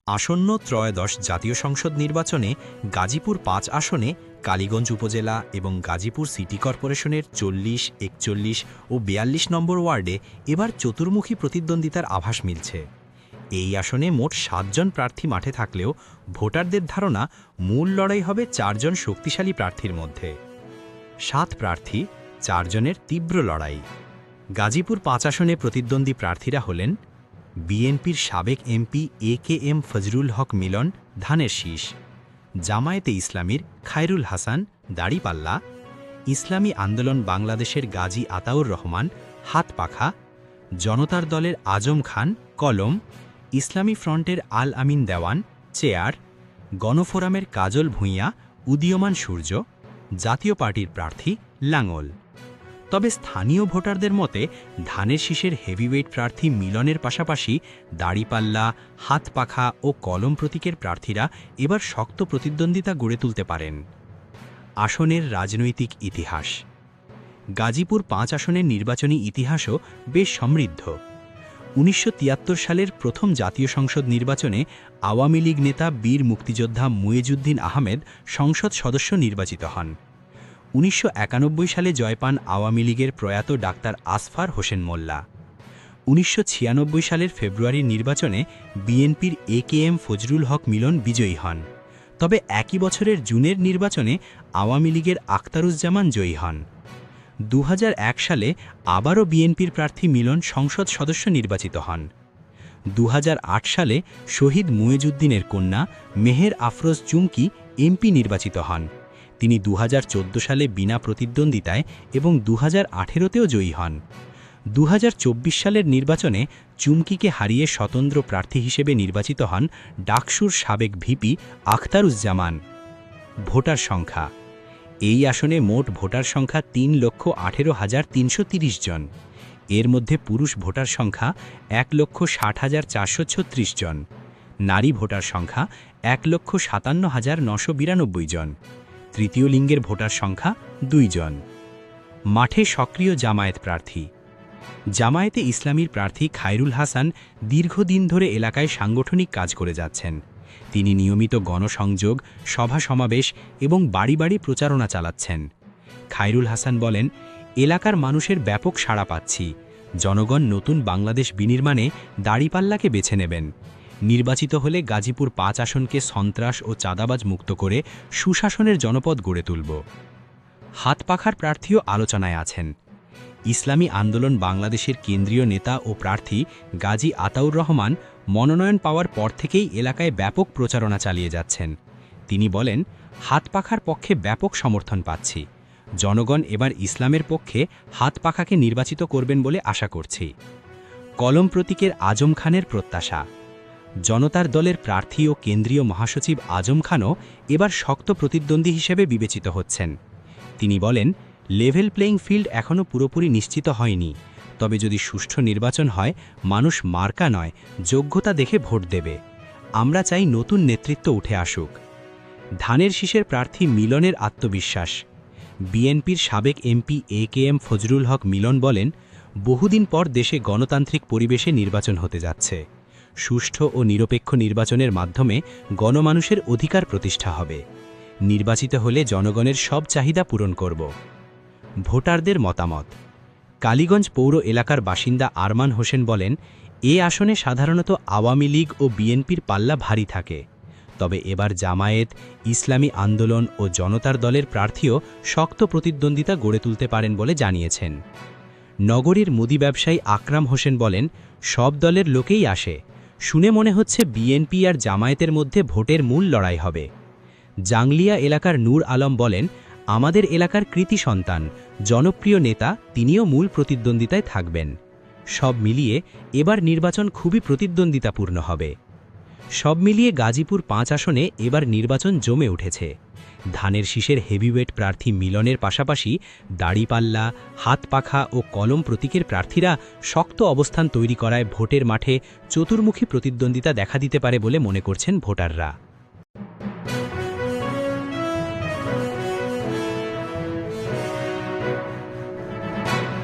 আসন্ন ত্রয়োদশ জাতীয় সংসদ নির্বাচনে গাজীপুর ৫ আসনে কালীগঞ্জ উপজেলা এবং গাজীপুর সিটি কর্পোরেশনের ৪০, ৪১ ও ৪২ নম্বর ওয়ার্ডে এবার চতুর্মুখী প্রতিদ্বন্দ্বিতার আভাস মিলছে। এই আসনে মোট ৭ জন প্রার্থী মাঠে থাকলেও ভোটারদের ধারণা মূল লড়াই হবে ৪ জন শক্তিশালী প্রার্থীর মধ্যে। ৭ প্রার্থী, ৪ জনের তীব্র লড়াই। গাজীপুর ৫ আসনে প্রতিদ্বন্দ্বী প্রার্থীরা হলেন বিএনপির সাবেক এমপি এ.কে.এম. ফজলুল হক মিলন, ধানের শীষ, জামায়াতে ইসলামীর খায়রুল হাসান, দাড়িপাল্লা, ইসলামী আন্দোলন বাংলাদেশের গাজী আতাউর রহমান, হাতপাখা, জনতার দলের আজম খান, কলম, ইসলামী ফ্রন্টের আল আমিন দেওয়ান, চেয়ার, গণফোরামের কাজল ভূঁইয়া, উদীয়মান সূর্য, জাতীয় পার্টির প্রার্থী লাঙ্গল। তবে স্থানীয় ভোটারদের মতে ধানের শীষের হেভিওয়েট প্রার্থী মিলনের পাশাপাশি দাড়িপাল্লা, হাতপাখা ও কলম প্রতীকের প্রার্থীরা এবার শক্ত প্রতিদ্বন্দ্বিতা গড়ে তুলতে পারেন। আসনের রাজনৈতিক ইতিহাস। গাজীপুর ৫ আসনের নির্বাচনী ইতিহাসও বেশ সমৃদ্ধ। ১৯৭৩ সালের প্রথম জাতীয় সংসদ নির্বাচনে আওয়ামী লীগ নেতা বীর মুক্তিযোদ্ধা মুয়েজউদ্দিন আহমেদ সংসদ সদস্য নির্বাচিত হন। ১৯৯১ সালে জয় পান আওয়ামী লীগের প্রয়াত ডাক্তার আসফার হোসেন মোল্লা। ১৯৯৬ সালের ফেব্রুয়ারির নির্বাচনে বিএনপির এ.কে.এম. ফজলুল হক মিলন বিজয়ী হন। তবে একই বছরের জুনের নির্বাচনে আওয়ামী লীগের আখতারুজ্জামান জয়ী হন। ২০০১ সালে আবারও বিএনপির প্রার্থী মিলন সংসদ সদস্য নির্বাচিত হন। ২০০৮ সালে শহীদ মুয়েজউদ্দিনের কন্যা মেহের আফরোজ চুমকি এমপি নির্বাচিত হন। তিনি ২০১৪ সালে বিনা প্রতিদ্বন্দ্বিতায় এবং ২০১৮তেও জয়ী হন। ২০২৪ সালের নির্বাচনে চুমকিকে হারিয়ে স্বতন্ত্র প্রার্থী হিসেবে নির্বাচিত হন ডাকসুর সাবেক ভিপি আখতারুজ্জামান। ভোটার সংখ্যা। এই আসনে মোট ভোটার সংখ্যা ৩,১৮,৩৩০ জন। এর মধ্যে পুরুষ ভোটার সংখ্যা ১,৬০,৪৩৬ জন, নারী ভোটার সংখ্যা ১,৫৭,৯৯২ জন, তৃতীয় লিঙ্গের ভোটার সংখ্যা ২ জন। মাঠে সক্রিয় জামায়াত প্রার্থী। জামায়াতে ইসলামীর প্রার্থী খায়রুল হাসান দীর্ঘদিন ধরে এলাকায় সাংগঠনিক কাজ করে যাচ্ছেন। তিনি নিয়মিত গণসংযোগ, সভা সমাবেশ এবং বাড়ি বাড়ি প্রচারণা চালাচ্ছেন। খায়রুল হাসান বলেন, এলাকার মানুষের ব্যাপক সাড়া পাচ্ছি। জনগণ নতুন বাংলাদেশ বিনির্মাণে দাড়িপাল্লাকে বেছে নেবেন। নির্বাচিত হলে গাজীপুর ৫ আসনকে সন্ত্রাস ও চাঁদাবাজ মুক্ত করে সুশাসনের জনপদ গড়ে তুলব। হাতপাখার প্রার্থীও আলোচনায় আছেন। ইসলামী আন্দোলন বাংলাদেশের কেন্দ্রীয় নেতা ও প্রার্থী গাজী আতাউর রহমান মনোনয়ন পাওয়ার পর থেকেই এলাকায় ব্যাপক প্রচারণা চালিয়ে যাচ্ছেন। তিনি বলেন, হাতপাখার পক্ষে ব্যাপক সমর্থন পাচ্ছি। জনগণ এবার ইসলামের পক্ষে হাতপাখাকে নির্বাচিত করবেন বলে আশা করছি। কলম প্রতীকের আজম খানের প্রত্যাশা। জনতার দলের প্রার্থী ও কেন্দ্রীয় মহাসচিব আজম খানও এবার শক্ত প্রতিদ্বন্দ্বী হিসেবে বিবেচিত হচ্ছেন। তিনি বলেন, লেভেল প্লেইং ফিল্ড এখনও পুরোপুরি নিশ্চিত হয়নি। তবে যদি সুষ্ঠু নির্বাচন হয়, মানুষ মার্কা নয়, যোগ্যতা দেখে ভোট দেবে। আমরা চাই নতুন নেতৃত্ব উঠে আসুক। ধানের শীষের প্রার্থী মিলনের আত্মবিশ্বাস। বিএনপির সাবেক এমপি এ.কে.এম. ফজলুল হক মিলন বলেন, বহুদিন পর দেশে গণতান্ত্রিক পরিবেশে নির্বাচন হতে যাচ্ছে। সুষ্ঠু ও নিরপেক্ষ নির্বাচনের মাধ্যমে গণমানুষের অধিকার প্রতিষ্ঠা হবে। নির্বাচিত হলে জনগণের সব চাহিদা পূরণ করব। ভোটারদের মতামত। কালীগঞ্জ পৌর এলাকার বাসিন্দা আরমান হোসেন বলেন, এ আসনে সাধারণত আওয়ামী লীগ ও বিএনপির পাল্লা ভারী থাকে। তবে এবার জামায়াত, ইসলামী আন্দোলন ও জনতার দলের প্রার্থীও শক্ত প্রতিদ্বন্দ্বিতা গড়ে তুলতে পারেন বলে জানিয়েছেন। নগরীর মুদি ব্যবসায়ী আকরাম হোসেন বলেন, সব দলের লোকেই আসে। শুনে মনে হচ্ছে বিএনপি আর জামায়াতের মধ্যে ভোটের মূল লড়াই হবে। জাংলিয়া এলাকার নূর আলম বলেন, আমাদের এলাকার কৃতি সন্তান, জনপ্রিয় নেতা, তিনিও মূল প্রতিদ্বন্দ্বিতায় থাকবেন। সব মিলিয়ে এবার নির্বাচন খুবই প্রতিদ্বন্দ্বিতাপূর্ণ হবে। সব মিলিয়ে গাজীপুর ৫ আসনে এবার নির্বাচন জমে উঠেছে। ধানের শীষের হেভিওয়েট প্রার্থী মিলনের পাশাপাশি দাড়িপাল্লা, হাতপাখা ও কলম প্রতীকের প্রার্থীরা শক্ত অবস্থান তৈরি করায় ভোটের মাঠে চতুর্মুখী প্রতিদ্বন্দ্বিতা দেখা দিতে পারে বলে মনে করছেন ভোটাররা।